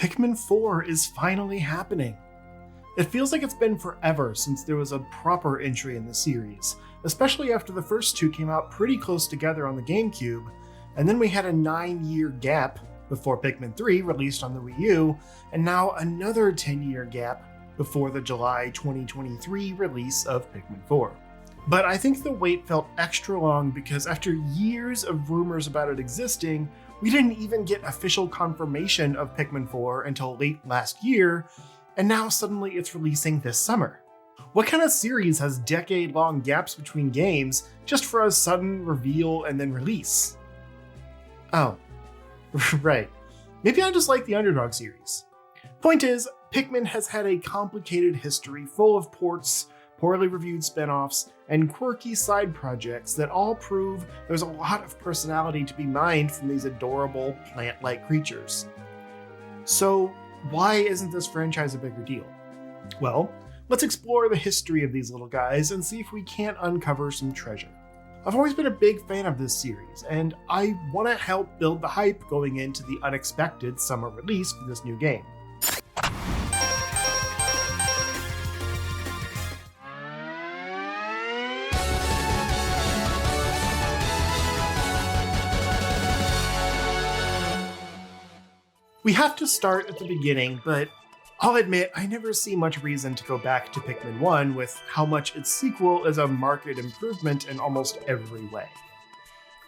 Pikmin 4 is finally happening. It feels like it's been forever since there was a proper entry in the series, especially after the first two came out pretty close together on the GameCube, and then we had a 9-year gap before Pikmin 3 released on the Wii U, and now another 10-year gap before the July 2023 release of Pikmin 4. But I think the wait felt extra long because after years of rumors about it existing, we didn't even get official confirmation of Pikmin 4 until late last year, and now suddenly it's releasing this summer. What kind of series has decade-long gaps between games just for a sudden reveal and then release? Oh, right. Maybe I just like the Underdog series. Point is, Pikmin has had a complicated history full of ports, poorly reviewed spin-offs, and quirky side projects that all prove there's a lot of personality to be mined from these adorable plant-like creatures. So why isn't this franchise a bigger deal? Well, let's explore the history of these little guys and see if we can't uncover some treasure. I've always been a big fan of this series, and I want to help build the hype going into the unexpected summer release for this new game. We have to start at the beginning, but I'll admit I never see much reason to go back to Pikmin 1 with how much its sequel is a marked improvement in almost every way.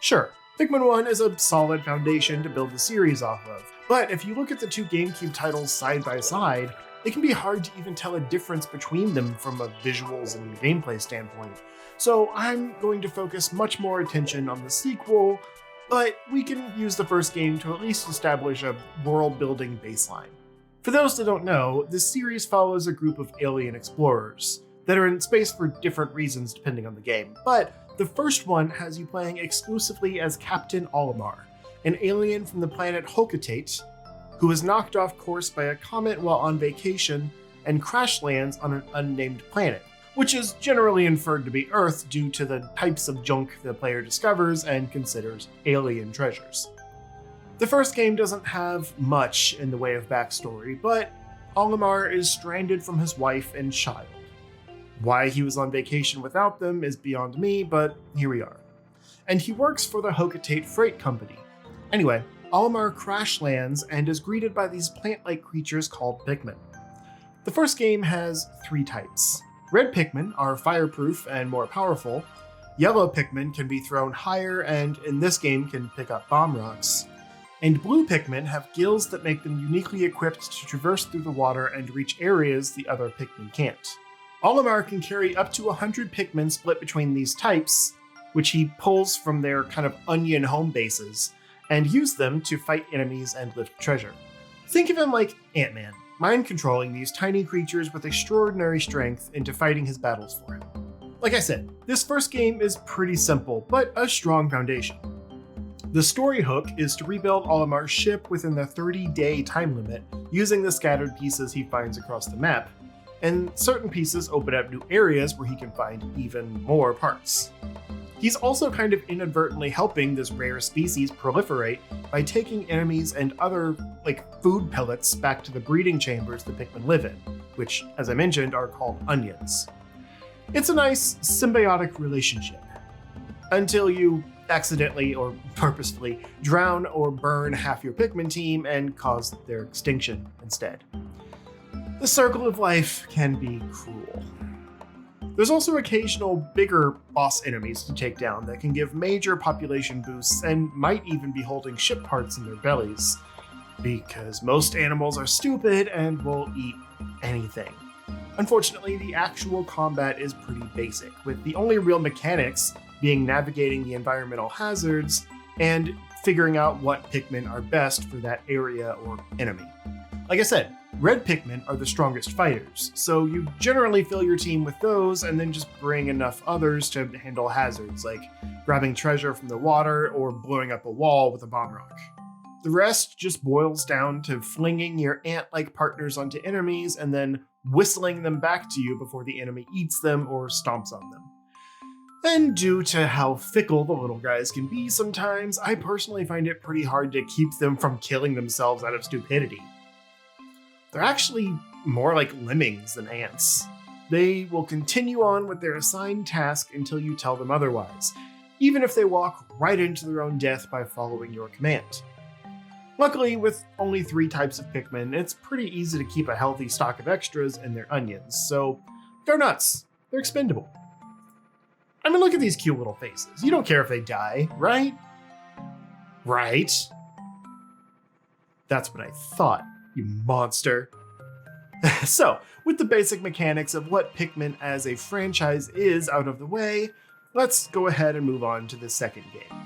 Sure, Pikmin 1 is a solid foundation to build the series off of, but if you look at the two GameCube titles side by side, it can be hard to even tell a difference between them from a visuals and gameplay standpoint. So I'm going to focus much more attention on the sequel, but we can use the first game to at least establish a world-building baseline. For those that don't know, this series follows a group of alien explorers that are in space for different reasons depending on the game, but the first one has you playing exclusively as Captain Olimar, an alien from the planet Hocotate, who was knocked off course by a comet while on vacation and crash lands on an unnamed planet, which is generally inferred to be Earth due to the types of junk the player discovers and considers alien treasures. The first game doesn't have much in the way of backstory, but Olimar is stranded from his wife and child. Why he was on vacation without them is beyond me, but here we are. And he works for the Hocotate Freight Company. Anyway, Olimar crash lands and is greeted by these plant-like creatures called Pikmin. The first game has 3 types. Red Pikmin are fireproof and more powerful. Yellow Pikmin can be thrown higher and, in this game, can pick up bomb rocks. And blue Pikmin have gills that make them uniquely equipped to traverse through the water and reach areas the other Pikmin can't. Olimar can carry up to 100 Pikmin split between these types, which he pulls from their kind of onion home bases, and use them to fight enemies and lift treasure. Think of him like Ant-Man, mind-controlling these tiny creatures with extraordinary strength into fighting his battles for him. Like I said, this first game is pretty simple, but a strong foundation. The story hook is to rebuild Olimar's ship within the 30-day time limit using the scattered pieces he finds across the map, and certain pieces open up new areas where he can find even more parts. He's also kind of inadvertently helping this rare species proliferate by taking enemies and other, food pellets back to the breeding chambers the Pikmin live in, which, as I mentioned, are called onions. It's a nice symbiotic relationship, until you accidentally or purposefully drown or burn half your Pikmin team and cause their extinction instead. The circle of life can be cruel. There's also occasional bigger boss enemies to take down that can give major population boosts and might even be holding ship parts in their bellies, because most animals are stupid and will eat anything. Unfortunately, the actual combat is pretty basic, with the only real mechanics being navigating the environmental hazards and figuring out what Pikmin are best for that area or enemy. Like I said, red Pikmin are the strongest fighters, so you generally fill your team with those and then just bring enough others to handle hazards, like grabbing treasure from the water or blowing up a wall with a bomb rock. The rest just boils down to flinging your ant-like partners onto enemies and then whistling them back to you before the enemy eats them or stomps on them. And due to how fickle the little guys can be sometimes, I personally find it pretty hard to keep them from killing themselves out of stupidity. They're actually more like lemmings than ants. They will continue on with their assigned task until you tell them otherwise, even if they walk right into their own death by following your command. Luckily, with only 3 types of Pikmin, it's pretty easy to keep a healthy stock of extras in their onions, so go nuts. They're expendable. I mean, look at these cute little faces. You don't care if they die, right? Right? That's what I thought, you monster. So, with the basic mechanics of what Pikmin as a franchise is out of the way, let's go ahead and move on to the second game.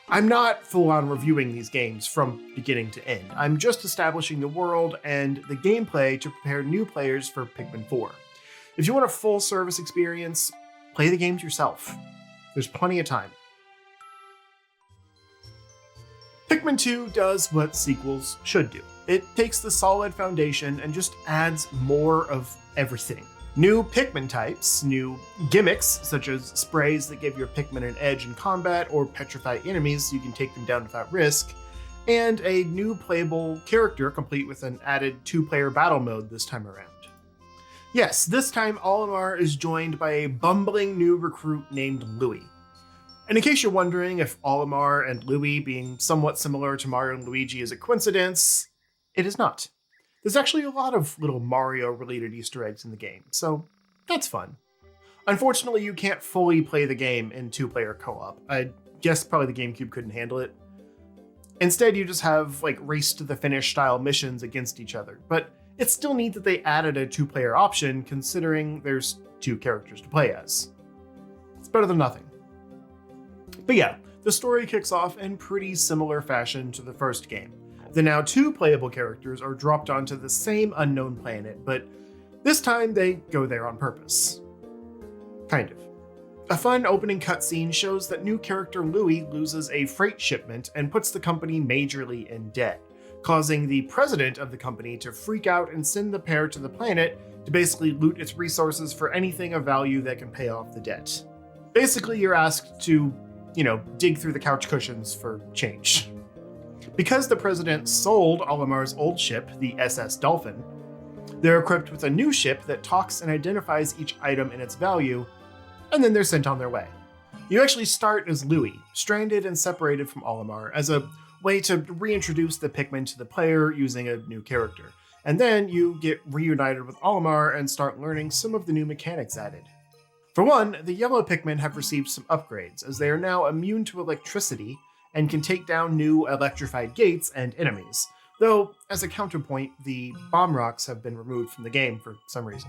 I'm not full-on reviewing these games from beginning to end. I'm just establishing the world and the gameplay to prepare new players for Pikmin 4. If you want a full-service experience, play the games yourself. There's plenty of time. Pikmin 2 does what sequels should do. It takes the solid foundation and just adds more of everything. New Pikmin types, new gimmicks, such as sprays that give your Pikmin an edge in combat or petrify enemies so you can take them down without risk, and a new playable character complete with an added 2-player battle mode this time around. Yes, this time Olimar is joined by a bumbling new recruit named Louie. And in case you're wondering if Olimar and Louie being somewhat similar to Mario and Luigi is a coincidence, it is not. There's actually a lot of little Mario-related Easter eggs in the game, so that's fun. Unfortunately, you can't fully play the game in 2-player co-op. I guess probably the GameCube couldn't handle it. Instead, you just have like race to the finish style missions against each other, but it's still neat that they added a 2-player option considering there's 2 characters to play as. It's better than nothing. But yeah, the story kicks off in pretty similar fashion to the first game. The now 2 playable characters are dropped onto the same unknown planet, but this time they go there on purpose. Kind of. A fun opening cutscene shows that new character Louie loses a freight shipment and puts the company majorly in debt, causing the president of the company to freak out and send the pair to the planet to basically loot its resources for anything of value that can pay off the debt. Basically, you're asked to, dig through the couch cushions for change. Because the president sold Olimar's old ship, the SS Dolphin, they're equipped with a new ship that talks and identifies each item and its value, and then they're sent on their way. You actually start as Louie, stranded and separated from Olimar, as a way to reintroduce the Pikmin to the player using a new character. And then you get reunited with Olimar and start learning some of the new mechanics added. For one, the yellow Pikmin have received some upgrades, as they are now immune to electricity and can take down new electrified gates and enemies, though, as a counterpoint, the bomb rocks have been removed from the game for some reason.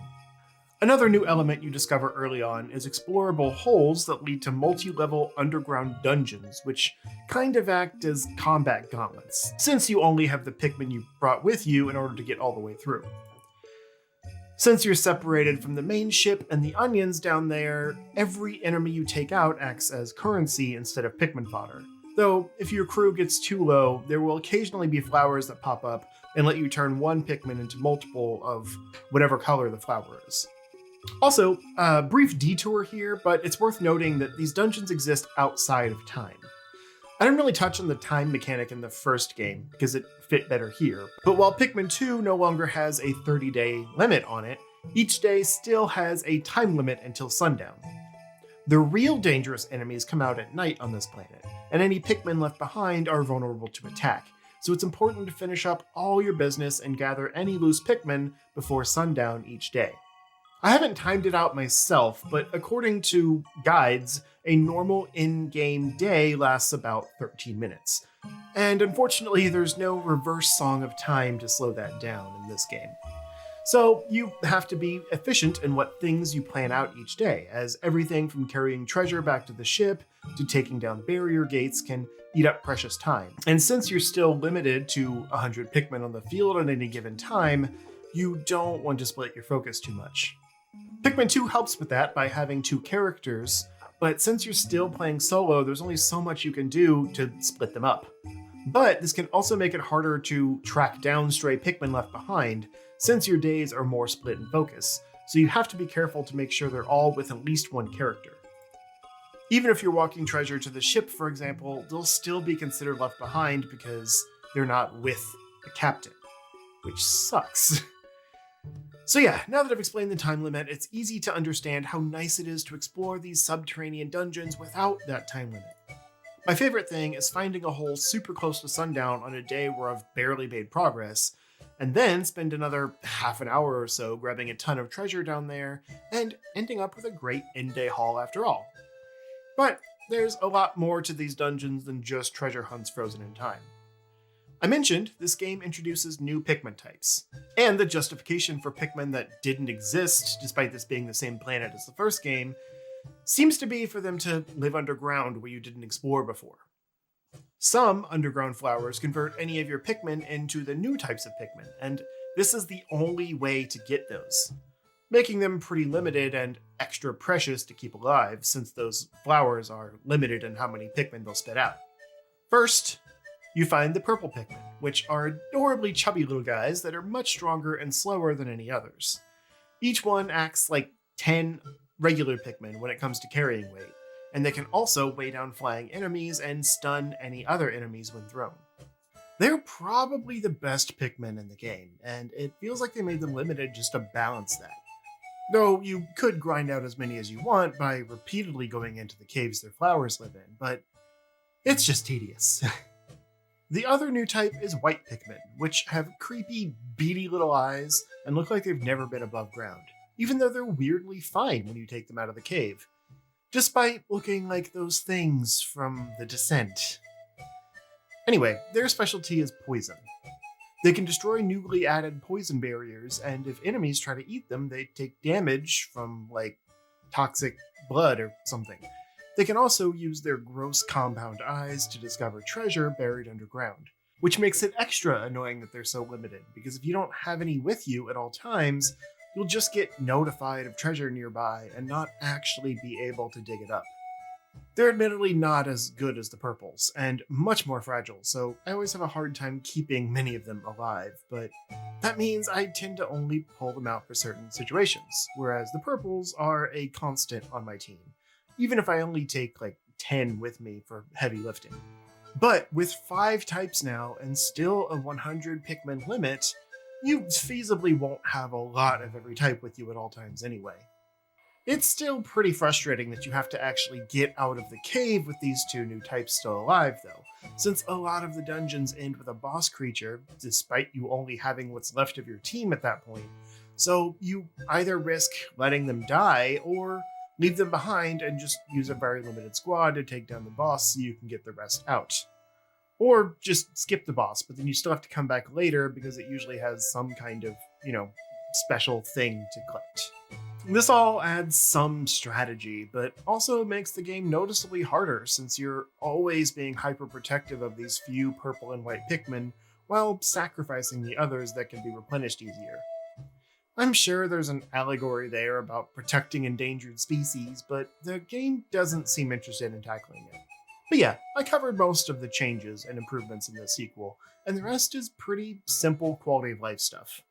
Another new element you discover early on is explorable holes that lead to multi-level underground dungeons, which kind of act as combat gauntlets, since you only have the Pikmin you brought with you in order to get all the way through. Since you're separated from the main ship and the onions down there, every enemy you take out acts as currency instead of Pikmin fodder. Though, if your crew gets too low, there will occasionally be flowers that pop up and let you turn one Pikmin into multiple of whatever color the flower is. Also, a brief detour here, but it's worth noting that these dungeons exist outside of time. I didn't really touch on the time mechanic in the first game, because it fit better here, but while Pikmin 2 no longer has a 30-day limit on it, each day still has a time limit until sundown. The real dangerous enemies come out at night on this planet, and any Pikmin left behind are vulnerable to attack, so it's important to finish up all your business and gather any loose Pikmin before sundown each day. I haven't timed it out myself, but according to guides, a normal in-game day lasts about 13 minutes. And unfortunately, there's no reverse song of time to slow that down in this game. So you have to be efficient in what things you plan out each day, as everything from carrying treasure back to the ship to taking down barrier gates can eat up precious time. And since you're still limited to 100 Pikmin on the field at any given time, you don't want to split your focus too much. Pikmin 2 helps with that by having 2 characters, but since you're still playing solo, there's only so much you can do to split them up. But this can also make it harder to track down stray Pikmin left behind, since your days are more split in focus, so you have to be careful to make sure they're all with at least one character. Even if you're walking treasure to the ship, for example, they'll still be considered left behind because they're not with the captain. which sucks. So yeah, now that I've explained the time limit, it's easy to understand how nice it is to explore these subterranean dungeons without that time limit. My favorite thing is finding a hole super close to sundown on a day where I've barely made progress, and then spend another half an hour or so grabbing a ton of treasure down there, and ending up with a great end-day haul after all. But there's a lot more to these dungeons than just treasure hunts frozen in time. I mentioned this game introduces new Pikmin types, and the justification for Pikmin that didn't exist, despite this being the same planet as the first game, seems to be for them to live underground where you didn't explore before. Some underground flowers convert any of your Pikmin into the new types of Pikmin, and this is the only way to get those, making them pretty limited and extra precious to keep alive, since those flowers are limited in how many Pikmin they'll spit out. First, you find the purple Pikmin, which are adorably chubby little guys that are much stronger and slower than any others. Each one acts like 10 regular Pikmin when it comes to carrying weight, and they can also weigh down flying enemies and stun any other enemies when thrown. They're probably the best Pikmin in the game, and it feels like they made them limited just to balance that. Though you could grind out as many as you want by repeatedly going into the caves their flowers live in, but it's just tedious. The other new type is white Pikmin, which have creepy, beady little eyes and look like they've never been above ground, even though they're weirdly fine when you take them out of the cave, despite looking like those things from The Descent. Anyway, their specialty is poison. They can destroy newly added poison barriers, and if enemies try to eat them, they take damage from, toxic blood or something. They can also use their gross compound eyes to discover treasure buried underground, which makes it extra annoying that they're so limited, because if you don't have any with you at all times, you'll just get notified of treasure nearby and not actually be able to dig it up. They're admittedly not as good as the purples, and much more fragile, so I always have a hard time keeping many of them alive, but that means I tend to only pull them out for certain situations, whereas the purples are a constant on my team, even if I only take 10 with me for heavy lifting. But with 5 types now and still a 100 Pikmin limit, you feasibly won't have a lot of every type with you at all times anyway. It's still pretty frustrating that you have to actually get out of the cave with these 2 new types still alive though, since a lot of the dungeons end with a boss creature, despite you only having what's left of your team at that point, so you either risk letting them die or leave them behind and just use a very limited squad to take down the boss so you can get the rest out. Or just skip the boss, but then you still have to come back later because it usually has some kind of, special thing to collect. This all adds some strategy, but also makes the game noticeably harder since you're always being hyper protective of these few purple and white Pikmin while sacrificing the others that can be replenished easier. I'm sure there's an allegory there about protecting endangered species, but the game doesn't seem interested in tackling it. But yeah, I covered most of the changes and improvements in this sequel, and the rest is pretty simple quality of life stuff.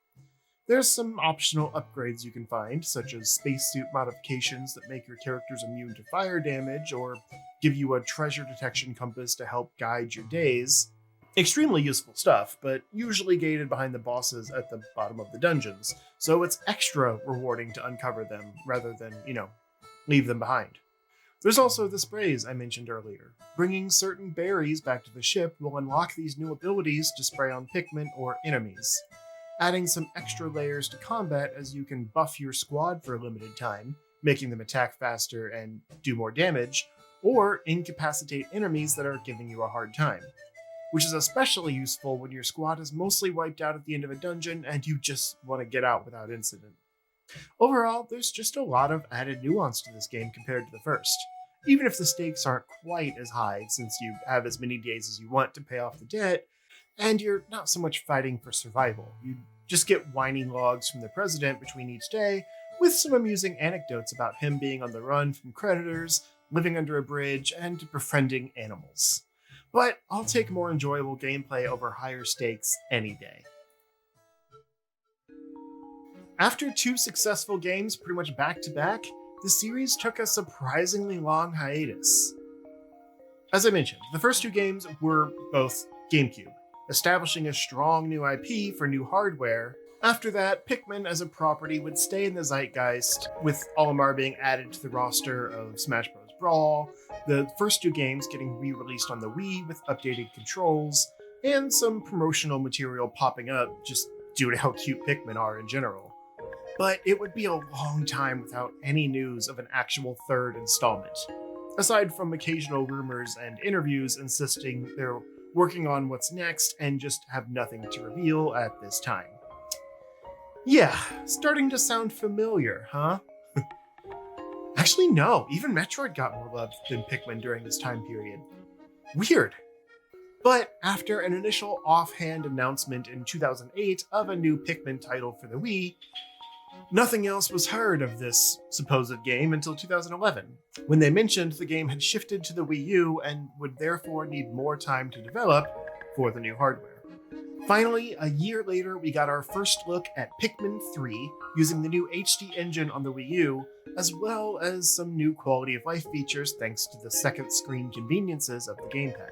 There's some optional upgrades you can find, such as spacesuit modifications that make your characters immune to fire damage, or give you a treasure detection compass to help guide your days. Extremely useful stuff, but usually gated behind the bosses at the bottom of the dungeons, so it's extra rewarding to uncover them rather than, leave them behind. There's also the sprays I mentioned earlier. Bringing certain berries back to the ship will unlock these new abilities to spray on Pikmin or enemies, adding some extra layers to combat as you can buff your squad for a limited time, making them attack faster and do more damage, or incapacitate enemies that are giving you a hard time, which is especially useful when your squad is mostly wiped out at the end of a dungeon and you just want to get out without incident. Overall, there's just a lot of added nuance to this game compared to the first, even if the stakes aren't quite as high since you have as many days as you want to pay off the debt, and you're not so much fighting for survival. You just get whining logs from the president between each day, with some amusing anecdotes about him being on the run from creditors, living under a bridge, and befriending animals. But I'll take more enjoyable gameplay over higher stakes any day. After 2 successful games pretty much back to back, the series took a surprisingly long hiatus. As I mentioned, the first 2 games were both GameCube, establishing a strong new IP for new hardware. After that, Pikmin as a property would stay in the zeitgeist, with Olimar being added to the roster of Smash Bros. Brawl, the first two games getting re-released on the Wii with updated controls, and some promotional material popping up just due to how cute Pikmin are in general. But it would be a long time without any news of an actual third installment, aside from occasional rumors and interviews insisting they're working on what's next and just have nothing to reveal at this time. Yeah, starting to sound familiar, huh? Actually, no, even Metroid got more love than Pikmin during this time period. Weird. But after an initial offhand announcement in 2008 of a new Pikmin title for the Wii, nothing else was heard of this supposed game until 2011, when they mentioned the game had shifted to the Wii U and would therefore need more time to develop for the new hardware. Finally, a year later, we got our first look at Pikmin 3 using the new HD engine on the Wii U, as well as some new quality of life features thanks to the second screen conveniences of the gamepad.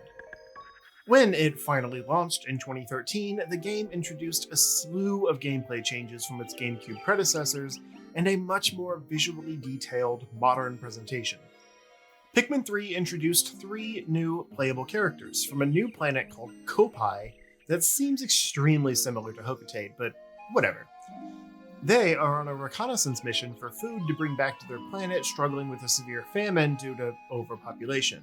When it finally launched in 2013, the game introduced a slew of gameplay changes from its GameCube predecessors and a much more visually detailed, modern presentation. Pikmin 3 introduced 3 new playable characters from a new planet called Kopai that seems extremely similar to Hokate, but whatever. They are on a reconnaissance mission for food to bring back to their planet struggling with a severe famine due to overpopulation.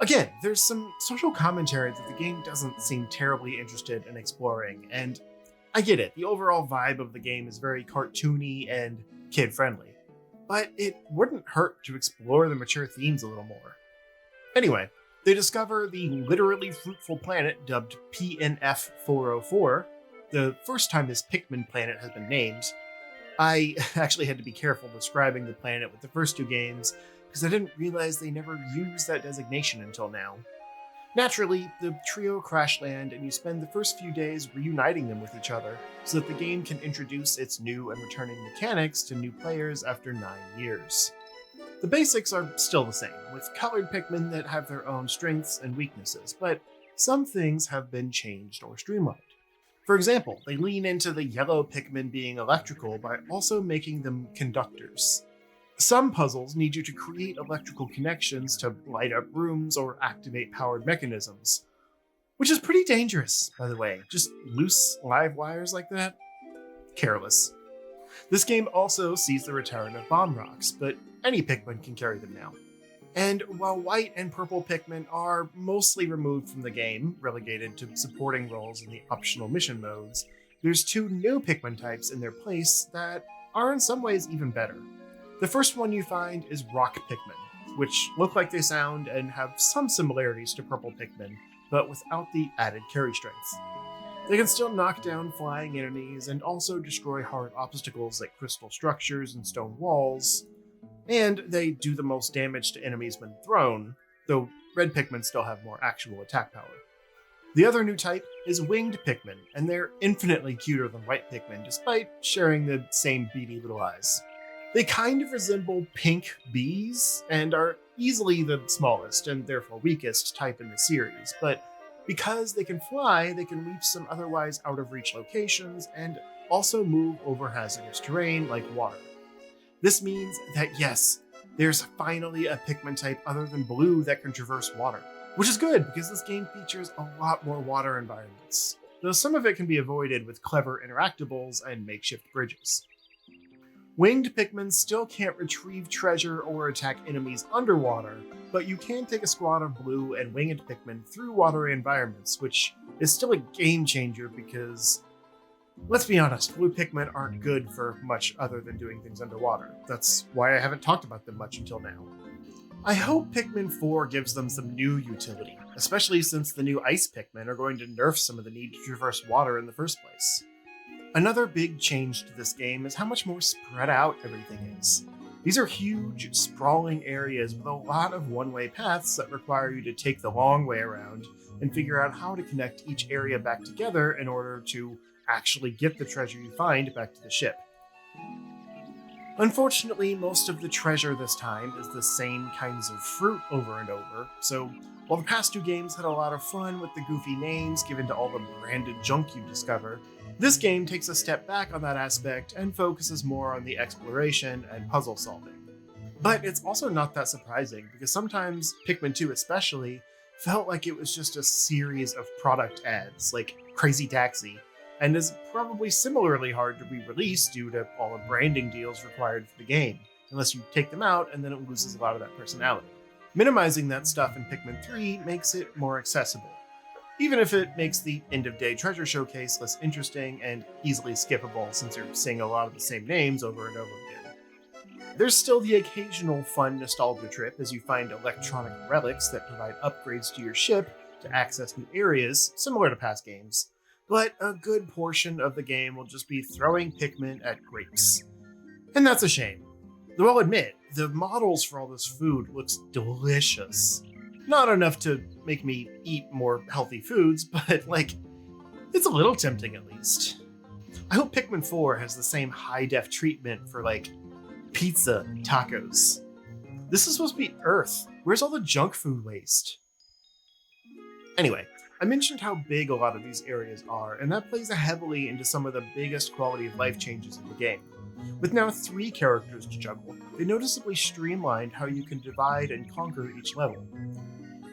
Again, there's some social commentary that the game doesn't seem terribly interested in exploring, and I get it, the overall vibe of the game is very cartoony and kid-friendly, but it wouldn't hurt to explore the mature themes a little more. Anyway, they discover the literally fruitful planet dubbed PNF 404, the first time this Pikmin planet has been named. I actually had to be careful describing the planet with the first two games, because I didn't realize they never used that designation until now. Naturally, the trio crash land and you spend the first few days reuniting them with each other, so that the game can introduce its new and returning mechanics to new players after 9 years. The basics are still the same, with colored Pikmin that have their own strengths and weaknesses, but some things have been changed or streamlined. For example, they lean into the yellow Pikmin being electrical by also making them conductors. Some puzzles need you to create electrical connections to light up rooms or activate powered mechanisms, which is pretty dangerous, by the way. Just loose live wires like that? Careless. This game also sees the return of bomb rocks, but any Pikmin can carry them now. And while white and purple Pikmin are mostly removed from the game, relegated to supporting roles in the optional mission modes, there's 2 new Pikmin types in their place that are in some ways even better. The first one you find is rock Pikmin, which look like they sound and have some similarities to purple Pikmin, but without the added carry strength. They can still knock down flying enemies and also destroy hard obstacles like crystal structures and stone walls, and they do the most damage to enemies when thrown, though red Pikmin still have more actual attack power. The other new type is winged Pikmin, and they're infinitely cuter than white Pikmin despite sharing the same beady little eyes. They kind of resemble pink bees and are easily the smallest and therefore weakest type in the series, but because they can fly, they can reach some otherwise out-of-reach locations and also move over hazardous terrain like water. This means that yes, there's finally a Pikmin type other than blue that can traverse water, which is good because this game features a lot more water environments, though some of it can be avoided with clever interactables and makeshift bridges. Winged Pikmin still can't retrieve treasure or attack enemies underwater, but you can take a squad of blue and winged Pikmin through watery environments, which is still a game changer because, let's be honest, blue Pikmin aren't good for much other than doing things underwater. That's why I haven't talked about them much until now. I hope Pikmin 4 gives them some new utility, especially since the new ice Pikmin are going to nerf some of the need to traverse water in the first place. Another big change to this game is how much more spread out everything is. These are huge, sprawling areas with a lot of one-way paths that require you to take the long way around and figure out how to connect each area back together in order to actually get the treasure you find back to the ship. Unfortunately, most of the treasure this time is the same kinds of fruit over and over, so while the past two games had a lot of fun with the goofy names given to all the branded junk you discover, this game takes a step back on that aspect and focuses more on the exploration and puzzle solving. But it's also not that surprising, because sometimes, Pikmin 2 especially, felt like it was just a series of product ads, like Crazy Taxi, and is probably similarly hard to re-release due to all the branding deals required for the game, unless you take them out and then it loses a lot of that personality. Minimizing that stuff in Pikmin 3 makes it more accessible, even if it makes the end-of-day treasure showcase less interesting and easily skippable since you're seeing a lot of the same names over and over again. There's still the occasional fun nostalgia trip as you find electronic relics that provide upgrades to your ship to access new areas, similar to past games, but a good portion of the game will just be throwing Pikmin at grapes. And that's a shame. Though I'll admit, the models for all this food looks delicious. Not enough to make me eat more healthy foods, but it's a little tempting at least. I hope Pikmin 4 has the same high-def treatment for pizza and tacos. This is supposed to be Earth. Where's all the junk food waste? Anyway, I mentioned how big a lot of these areas are, and that plays heavily into some of the biggest quality of life changes in the game. With now 3 characters to juggle, they noticeably streamlined how you can divide and conquer each level.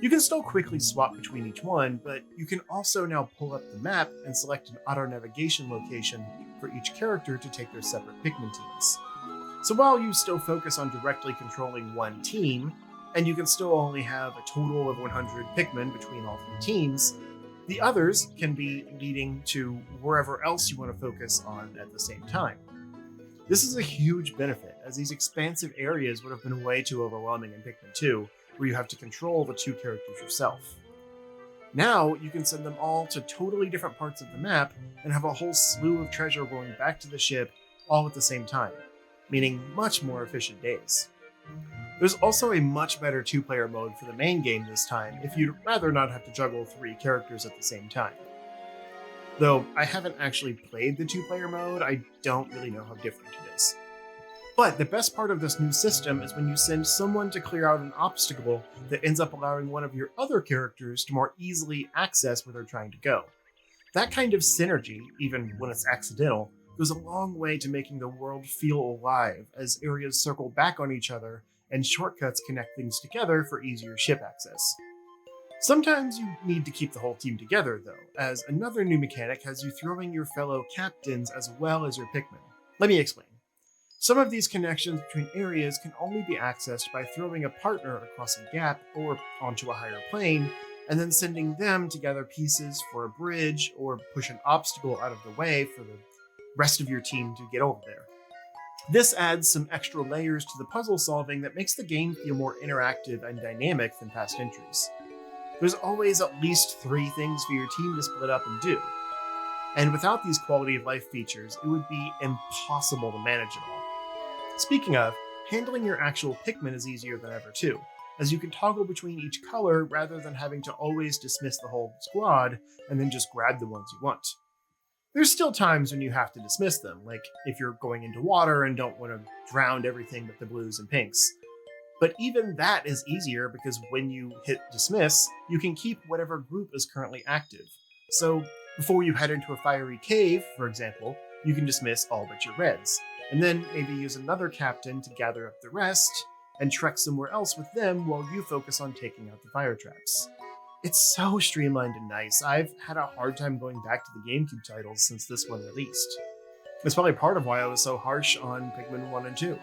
You can still quickly swap between each one, but you can also now pull up the map and select an auto-navigation location for each character to take their separate Pikmin teams. So while you still focus on directly controlling one team, and you can still only have a total of 100 Pikmin between all 3 teams, the others can be leading to wherever else you want to focus on at the same time. This is a huge benefit, as these expansive areas would have been way too overwhelming in Pikmin 2, where you have to control the 2 characters yourself. Now, you can send them all to totally different parts of the map and have a whole slew of treasure rolling back to the ship all at the same time, meaning much more efficient days. There's also a much better 2-player mode for the main game this time if you'd rather not have to juggle 3 characters at the same time. Though I haven't actually played the 2-player mode, I don't really know how different it is. But the best part of this new system is when you send someone to clear out an obstacle that ends up allowing one of your other characters to more easily access where they're trying to go. That kind of synergy, even when it's accidental, goes a long way to making the world feel alive as areas circle back on each other and shortcuts connect things together for easier ship access. Sometimes you need to keep the whole team together, though, as another new mechanic has you throwing your fellow captains as well as your Pikmin. Let me explain. Some of these connections between areas can only be accessed by throwing a partner across a gap or onto a higher plane, and then sending them to gather pieces for a bridge or push an obstacle out of the way for the rest of your team to get over there. This adds some extra layers to the puzzle solving that makes the game feel more interactive and dynamic than past entries. There's always at least 3 things for your team to split up and do. And without these quality of life features, it would be impossible to manage it all. Speaking of, handling your actual Pikmin is easier than ever too, as you can toggle between each color rather than having to always dismiss the whole squad and then just grab the ones you want. There's still times when you have to dismiss them, like if you're going into water and don't want to drown everything but the blues and pinks. But even that is easier because when you hit dismiss, you can keep whatever group is currently active. So before you head into a fiery cave, for example, you can dismiss all but your reds, and then maybe use another captain to gather up the rest and trek somewhere else with them while you focus on taking out the fire traps. It's so streamlined and nice. I've had a hard time going back to the GameCube titles since this one released. It's probably part of why I was so harsh on Pikmin 1 and 2.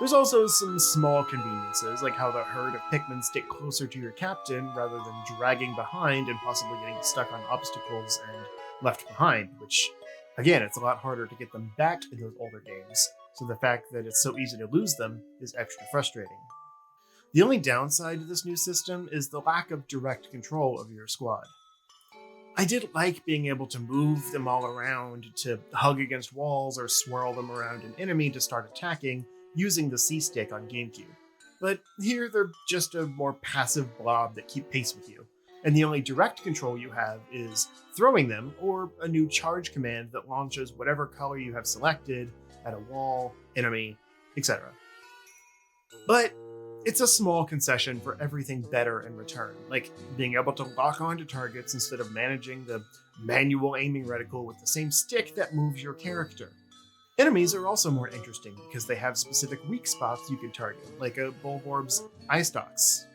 There's also some small conveniences, like how the herd of Pikmin stick closer to your captain rather than dragging behind and possibly getting stuck on obstacles and left behind, which, again, it's a lot harder to get them back in those older games, so the fact that it's so easy to lose them is extra frustrating. The only downside to this new system is the lack of direct control of your squad. I did like being able to move them all around, to hug against walls or swirl them around an enemy to start attacking using the C-stick on GameCube. But here they're just a more passive blob that keep pace with you, and the only direct control you have is throwing them or a new charge command that launches whatever color you have selected at a wall, enemy, etc. But it's a small concession for everything better in return, like being able to lock onto targets instead of managing the manual aiming reticle with the same stick that moves your character. Enemies are also more interesting because they have specific weak spots you can target, like a Bulborb's eye stalks.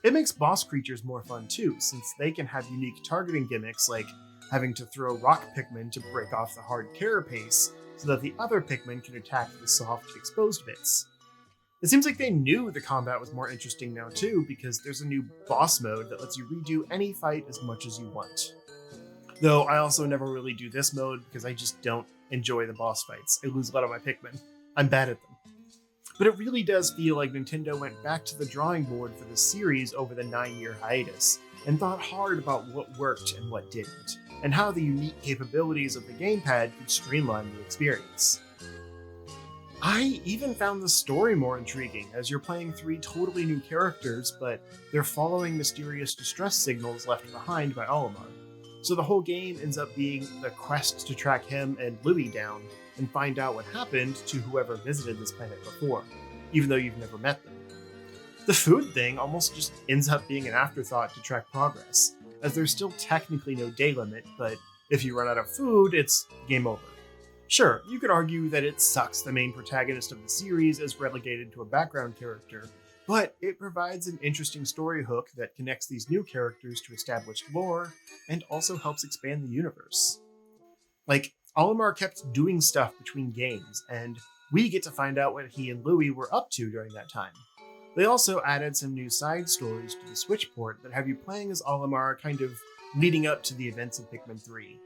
It makes boss creatures more fun too, since they can have unique targeting gimmicks like having to throw rock Pikmin to break off the hard carapace so that the other Pikmin can attack the soft, exposed bits. It seems like they knew the combat was more interesting now too, because there's a new boss mode that lets you redo any fight as much as you want. Though I also never really do this mode because I just don't enjoy the boss fights. I lose a lot of my Pikmin. I'm bad at them. But it really does feel like Nintendo went back to the drawing board for this series over the 9-year hiatus, and thought hard about what worked and what didn't, and how the unique capabilities of the gamepad could streamline the experience. I even found the story more intriguing, as you're playing 3 totally new characters, but they're following mysterious distress signals left behind by Olimar. So the whole game ends up being the quest to track him and Louie down and find out what happened to whoever visited this planet before, even though you've never met them. The food thing almost just ends up being an afterthought to track progress, as there's still technically no day limit, but if you run out of food, it's game over. Sure, you could argue that it sucks the main protagonist of the series is relegated to a background character, but it provides an interesting story hook that connects these new characters to established lore, and also helps expand the universe. Like, Olimar kept doing stuff between games, and we get to find out what he and Louie were up to during that time. They also added some new side stories to the Switch port that have you playing as Olimar kind of leading up to the events of Pikmin 3.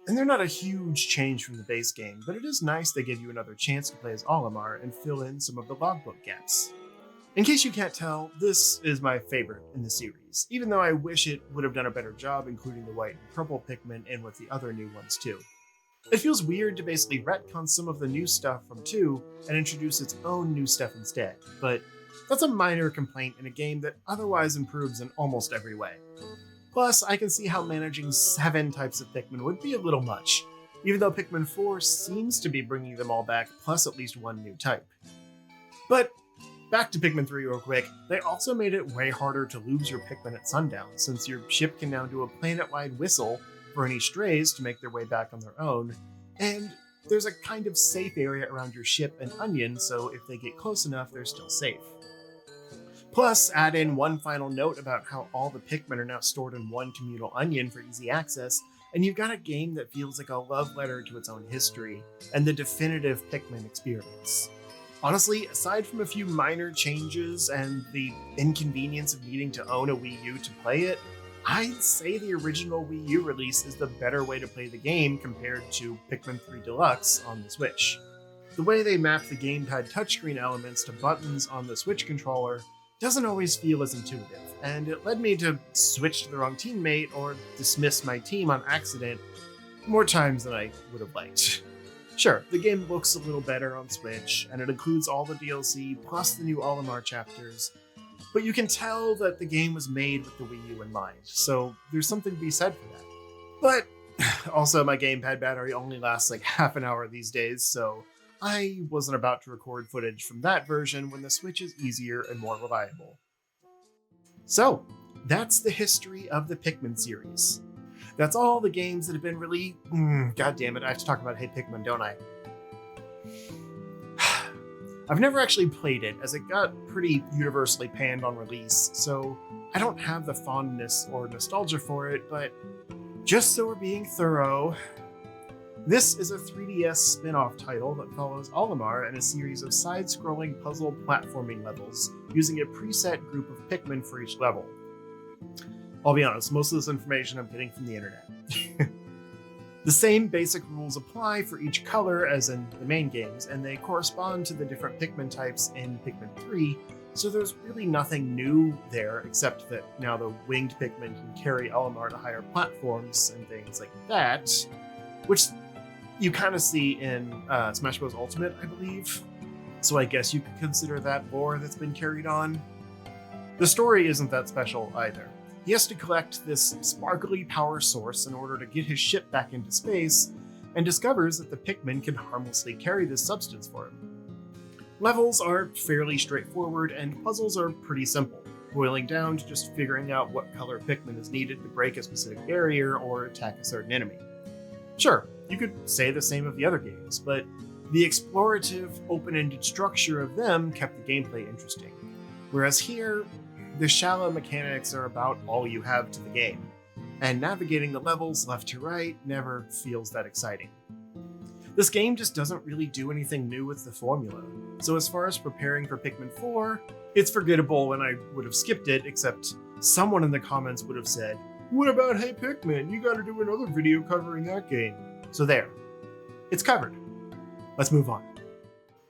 And they're not a huge change from the base game, but it is nice they give you another chance to play as Olimar and fill in some of the logbook gaps. In case you can't tell, this is my favorite in the series, even though I wish it would have done a better job including the white and purple Pikmin in with the other new ones too. It feels weird to basically retcon some of the new stuff from 2 and introduce its own new stuff instead, but that's a minor complaint in a game that otherwise improves in almost every way. Plus, I can see how managing 7 types of Pikmin would be a little much, even though Pikmin 4 seems to be bringing them all back, plus at least one new type. But back to Pikmin 3 real quick, they also made it way harder to lose your Pikmin at sundown, since your ship can now do a planet-wide whistle for any strays to make their way back on their own, and there's a kind of safe area around your ship and Onion, so if they get close enough, they're still safe. Plus, add in one final note about how all the Pikmin are now stored in one communal onion for easy access, and you've got a game that feels like a love letter to its own history, and the definitive Pikmin experience. Honestly, aside from a few minor changes and the inconvenience of needing to own a Wii U to play it, I'd say the original Wii U release is the better way to play the game compared to Pikmin 3 Deluxe on the Switch. The way they map the gamepad touchscreen elements to buttons on the Switch controller doesn't always feel as intuitive, and it led me to switch to the wrong teammate or dismiss my team on accident more times than I would have liked. Sure, the game looks a little better on Switch, and it includes all the DLC plus the new Olimar chapters, but you can tell that the game was made with the Wii U in mind, so there's something to be said for that. But also, my gamepad battery only lasts like half an hour these days, so I wasn't about to record footage from that version when the Switch is easier and more reliable. So, that's the history of the Pikmin series. That's all the games that have been God damn it, I have to talk about Hey Pikmin, don't I? I've never actually played it, as it got pretty universally panned on release, so I don't have the fondness or nostalgia for it, but just so we're being thorough, this is a 3DS spin-off title that follows Olimar in a series of side-scrolling puzzle platforming levels, using a preset group of Pikmin for each level. I'll be honest, most of this information I'm getting from the internet. The same basic rules apply for each color as in the main games, and they correspond to the different Pikmin types in Pikmin 3, so there's really nothing new there except that now the winged Pikmin can carry Olimar to higher platforms and things like that, which you kind of see in Smash Bros. Ultimate, I believe. So I guess you could consider that lore that's been carried on. The story isn't that special either. He has to collect this sparkly power source in order to get his ship back into space, and discovers that the Pikmin can harmlessly carry this substance for him. Levels are fairly straightforward, and puzzles are pretty simple, boiling down to just figuring out what color Pikmin is needed to break a specific barrier or attack a certain enemy. Sure, you could say the same of the other games, but the explorative, open-ended structure of them kept the gameplay interesting. Whereas here, the shallow mechanics are about all you have to the game, and navigating the levels left to right never feels that exciting. This game just doesn't really do anything new with the formula, so as far as preparing for Pikmin 4, it's forgettable and I would have skipped it, except someone in the comments would have said, "What about Hey Pikmin? You gotta do another video covering that game." So there. It's covered. Let's move on.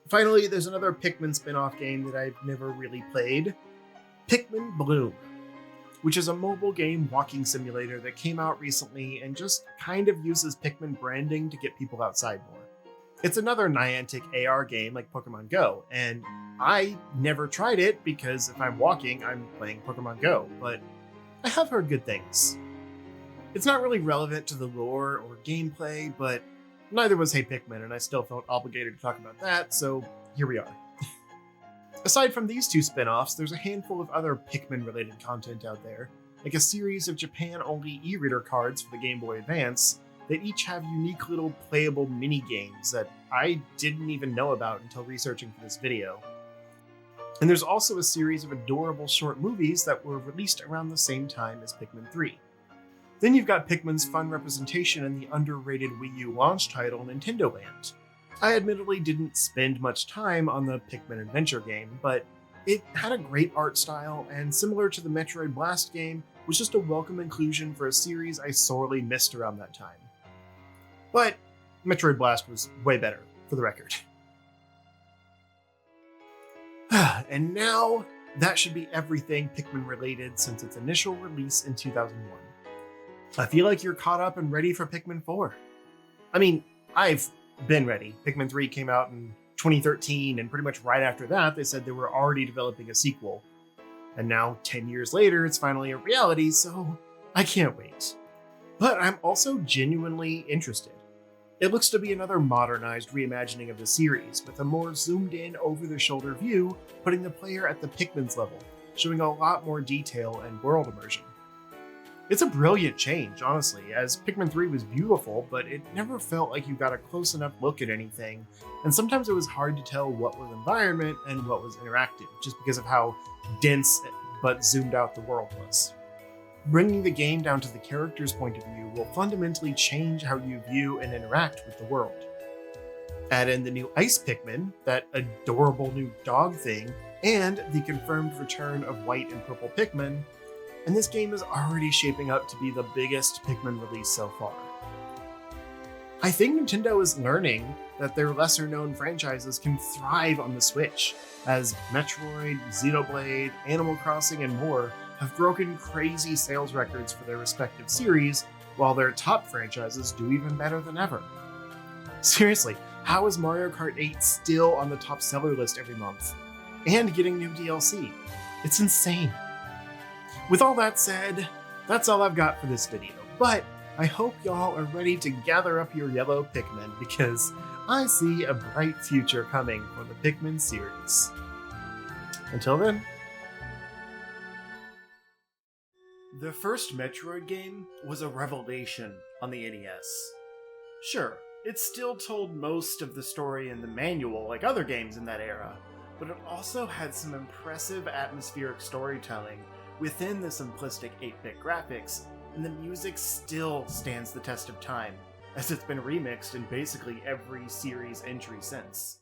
Finally, there's another Pikmin spin-off game that I've never really played, Pikmin Bloom, which is a mobile game walking simulator that came out recently and just kind of uses Pikmin branding to get people outside more. It's another Niantic AR game like Pokemon Go, and I never tried it because if I'm walking, I'm playing Pokemon Go, but I have heard good things. It's not really relevant to the lore or gameplay, but neither was Hey Pikmin, and I still felt obligated to talk about that, so here we are. Aside from these two spin-offs, there's a handful of other Pikmin-related content out there, like a series of Japan-only e-reader cards for the Game Boy Advance that each have unique little playable mini-games that I didn't even know about until researching for this video. And there's also a series of adorable short movies that were released around the same time as Pikmin 3. Then you've got Pikmin's fun representation in the underrated Wii U launch title Nintendo Land. I admittedly didn't spend much time on the Pikmin adventure game, but it had a great art style, and similar to the Metroid Blast game, was just a welcome inclusion for a series I sorely missed around that time. But Metroid Blast was way better, for the record. And now, that should be everything Pikmin related since its initial release in 2001. I feel like you're caught up and ready for Pikmin 4. I mean, I've been ready. Pikmin 3 came out in 2013, and pretty much right after that, they said they were already developing a sequel. And now, 10 years later, it's finally a reality, so I can't wait. But I'm also genuinely interested. It looks to be another modernized reimagining of the series, with a more zoomed-in, over-the-shoulder view, putting the player at the Pikmin's level, showing a lot more detail and world immersion. It's a brilliant change, honestly, as Pikmin 3 was beautiful, but it never felt like you got a close enough look at anything, and sometimes it was hard to tell what was environment and what was interactive, just because of how dense but zoomed out the world was. Bringing the game down to the character's point of view will fundamentally change how you view and interact with the world. Add in the new Ice Pikmin, that adorable new dog thing, and the confirmed return of White and Purple Pikmin, and this game is already shaping up to be the biggest Pikmin release so far. I think Nintendo is learning that their lesser-known franchises can thrive on the Switch, as Metroid, Xenoblade, Animal Crossing, and more have broken crazy sales records for their respective series, while their top franchises do even better than ever. Seriously, how is Mario Kart 8 still on the top seller list every month? And getting new DLC? It's insane. With all that said, that's all I've got for this video, but I hope y'all are ready to gather up your yellow Pikmin because I see a bright future coming for the Pikmin series. Until then. The first Metroid game was a revelation on the NES. Sure, it still told most of the story in the manual like other games in that era, but it also had some impressive atmospheric storytelling within the simplistic 8-bit graphics, and the music still stands the test of time, as it's been remixed in basically every series entry since.